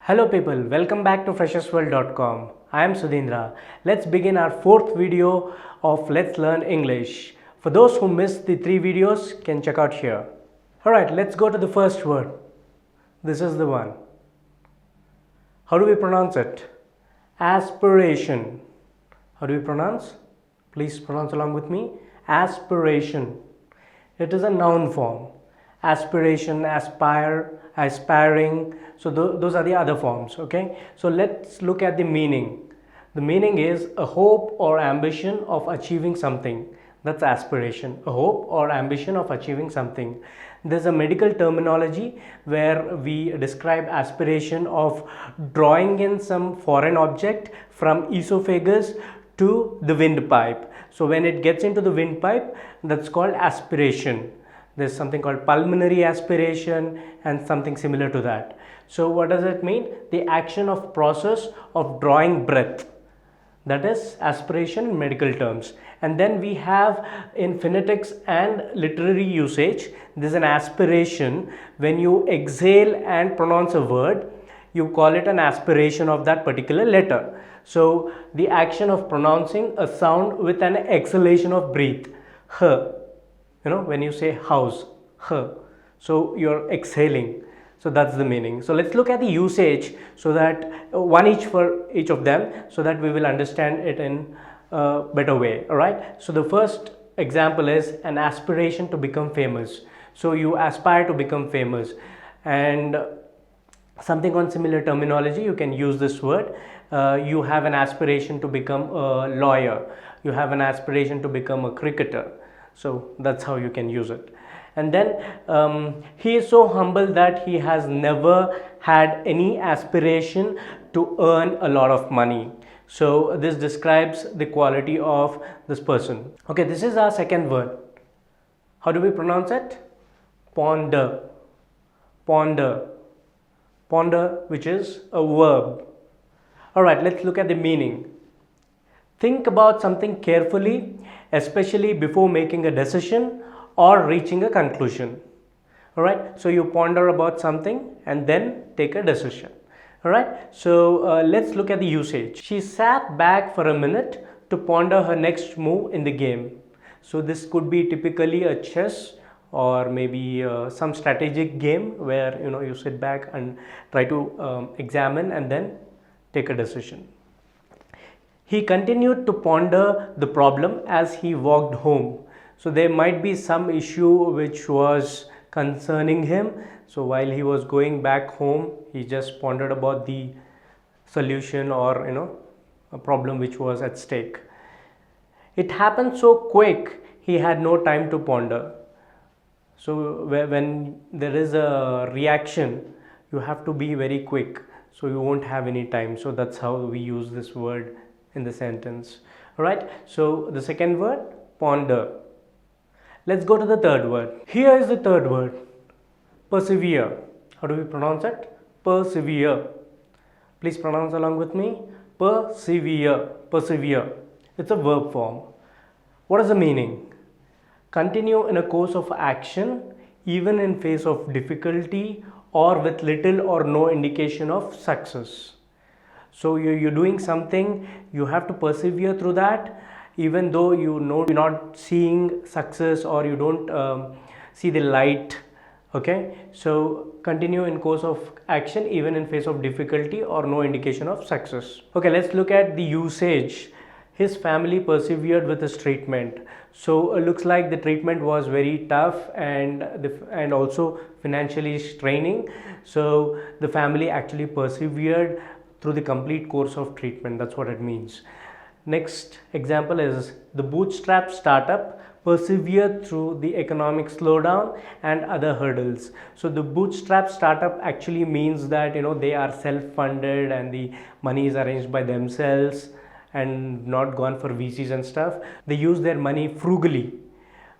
Hello people, welcome back to freshersworld.com. I am Sudhindra. Let's begin our fourth video of Let's Learn English. For those who missed the three videos, can check out here. Alright, let's go to the first word. This is the one. How do we pronounce it? Aspiration. How do we pronounce? Please pronounce along with me. Aspiration. It is a noun form. Aspiration, aspire, aspiring. So those are the other forms. Okay. So let's look at the meaning. The meaning is a hope or ambition of achieving something. That's aspiration. A hope or ambition of achieving something. There's a medical terminology where we describe aspiration of drawing in some foreign object from esophagus to the windpipe. So when it gets into the windpipe, that's called aspiration. There's something called pulmonary aspiration and something similar to that. So what does it mean? The action of process of drawing breath. That is aspiration in medical terms. And then we have in phonetics and literary usage, there's an aspiration. When you exhale and pronounce a word, you call it an aspiration of that particular letter. So the action of pronouncing a sound with an exhalation of breath. H. When you say house, H. So you're exhaling. So that's the meaning. So let's look at the usage so that one each for each of them so that we will understand it in a better way. All right. So the first example is an aspiration to become famous. So you aspire to become famous, and something on similar terminology, you can use this word. You have an aspiration to become a lawyer. You have an aspiration to become a cricketer. So that's how you can use it. And then he is so humble that he has never had any aspiration to earn a lot of money. So this describes the quality of this person. Okay, this is our second word. How do we pronounce it? Ponder. Ponder. Ponder, which is a verb. Alright, let's look at the meaning. Think about something carefully, especially before making a decision or reaching a conclusion. Alright, so you ponder about something and then take a decision. Alright, so let's look at the usage. She sat back for a minute to ponder her next move in the game. So this could be typically a chess or maybe some strategic game where you sit back and try to examine and then take a decision. He continued to ponder the problem as he walked home. So there might be some issue which was concerning him. So while he was going back home, he just pondered about the solution or a problem which was at stake. It happened so quick, he had no time to ponder. So when there is a reaction, you have to be very quick. So you won't have any time. So that's how we use this word in the sentence. Alright, so the second word, ponder. Let's go to the third word. Here is the third word, persevere. How do we pronounce it? Persevere. Please pronounce along with me. Persevere. Persevere. It's a verb form. What is the meaning? Continue in a course of action even in face of difficulty or with little or no indication of success. So you're doing something, you have to persevere through that even though you're not seeing success or you don't see the light. Okay, so continue in course of action even in face of difficulty or no indication of success. Okay, let's look at the usage. His family persevered with his treatment. So it looks like the treatment was very tough and also financially straining. So the family actually persevered through the complete course of treatment. That's what it means. Next example is the bootstrap startup persevered through the economic slowdown and other hurdles. So the bootstrap startup actually means that they are self-funded and the money is arranged by themselves and not gone for VCs and stuff. They use their money frugally.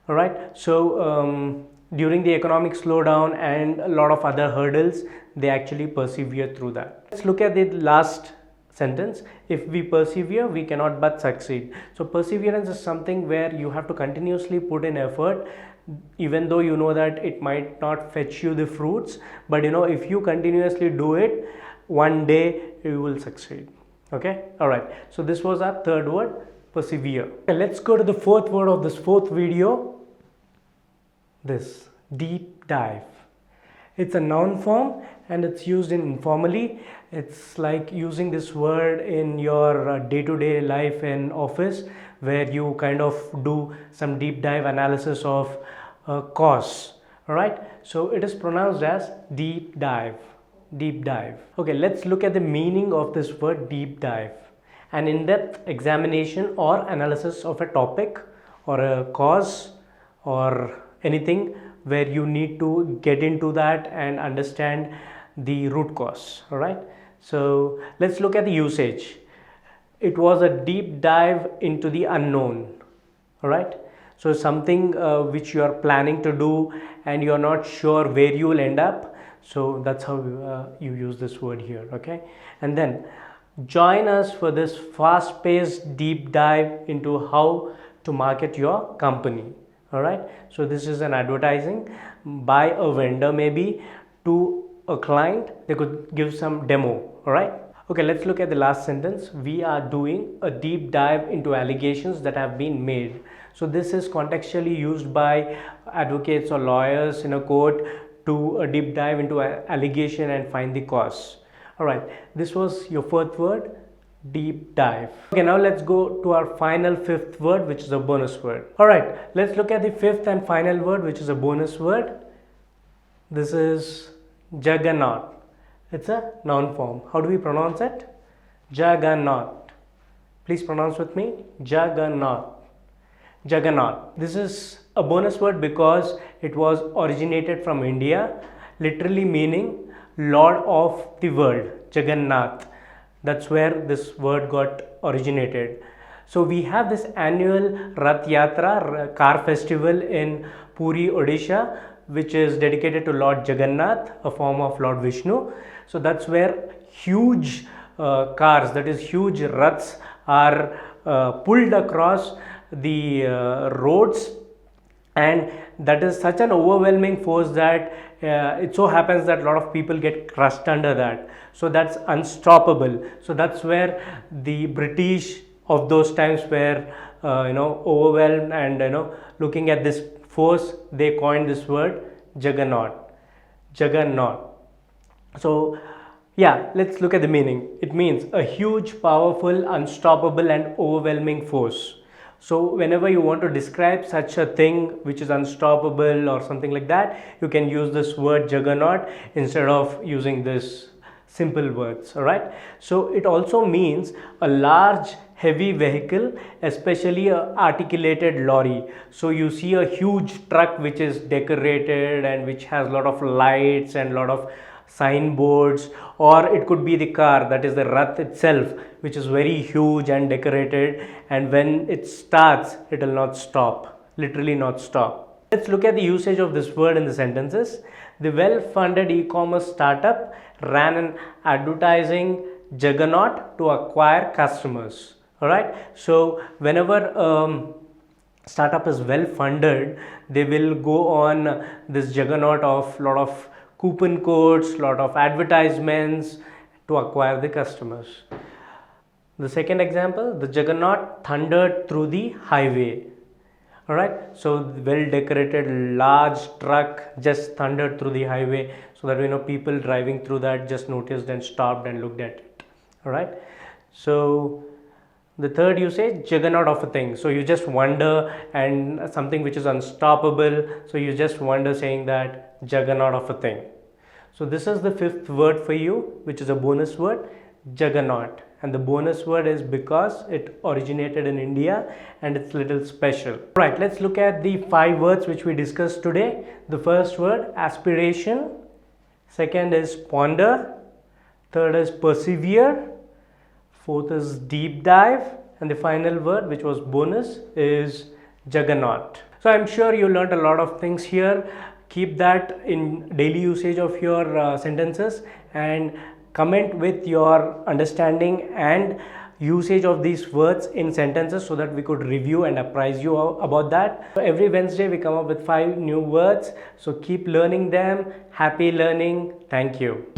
All right. So during the economic slowdown and a lot of other hurdles, they actually persevere through that. Let's look at the last sentence. If we persevere, we cannot but succeed. So perseverance is something where you have to continuously put in effort even though you know that it might not fetch you the fruits, but if you continuously do it, one day you will succeed. Okay, all right. So this was our third word, persevere. Okay, let's go to the fourth word of this fourth video. This, deep dive. It's a noun form and it's used in informally. It's like using this word in your day-to-day life in office, where you kind of do some deep dive analysis of a cause. All right, so it is pronounced as deep dive. Deep dive. Okay, let's look at the meaning of this word deep dive. An in-depth examination or analysis of a topic or a cause or anything where you need to get into that and understand the root cause. All right, so let's look at the usage. It was a deep dive into the unknown. All right, so something which you are planning to do and you are not sure where you will end up, so that's how you use this word here. Okay, and then join us for this fast-paced deep dive into how to market your company. All right, so this is an advertising by a vendor, maybe to a client. They could give some demo. All right, okay, let's look at the last sentence. We are doing a deep dive into allegations that have been made. So this is contextually used by advocates or lawyers in a court to a deep dive into an allegation and find the cause. All right, this was your fourth word, deep dive. Okay, now let's go to our final fifth word, which is a bonus word. All right, let's look at the fifth and final word, which is a bonus word. This is Juggernaut. It's a noun form. How do we pronounce it? Juggernaut. Please pronounce with me. Juggernaut. Juggernaut. This is a bonus word because it was originated from India, literally meaning Lord of the world. Jagannath. That's where this word got originated. So we have this annual Rath Yatra car festival in Puri, Odisha, which is dedicated to Lord Jagannath, a form of Lord Vishnu. So that's where huge cars, that is huge raths, are pulled across the roads, and that is such an overwhelming force that it so happens that a lot of people get crushed under that. So that's unstoppable. So that's where the British of those times were overwhelmed, and looking at this force, they coined this word Juggernaut. Juggernaut. So yeah, let's look at the meaning. It means a huge, powerful, unstoppable and overwhelming force. So whenever you want to describe such a thing which is unstoppable or something like that, you can use this word Juggernaut instead of using this simple words. All right, so it also means a large heavy vehicle, especially a articulated lorry. So you see a huge truck which is decorated and which has a lot of lights and a lot of signboards, or it could be the car, that is the Rath itself, which is very huge and decorated, and when it starts it will not stop, literally not stop. Let's look at the usage of this word in the sentences. The well-funded e-commerce startup ran an advertising juggernaut to acquire customers. All right, so whenever startup is well funded, they will go on this juggernaut of lot of coupon codes, lot of advertisements to acquire the customers. The second example, the juggernaut thundered through the highway. All right, so well decorated large truck just thundered through the highway, so that people driving through that just noticed and stopped and looked at it. All right, so the third usage, juggernaut of a thing. So you just wonder, and something which is unstoppable, so you just wonder, saying that juggernaut of a thing. So this is the fifth word for you, which is a bonus word, juggernaut. And the bonus word is because it originated in India and it's little special. Right, let's look at the 5 words which we discussed today. The first word, aspiration. Second is ponder. Third is persevere. Fourth is deep dive, and the final word, which was bonus, is juggernaut. So I'm sure you learned a lot of things here. Keep that in daily usage of your sentences, and comment with your understanding and usage of these words in sentences so that we could review and apprise you about that. So every Wednesday we come up with 5 new words. So keep learning them. Happy learning. Thank you.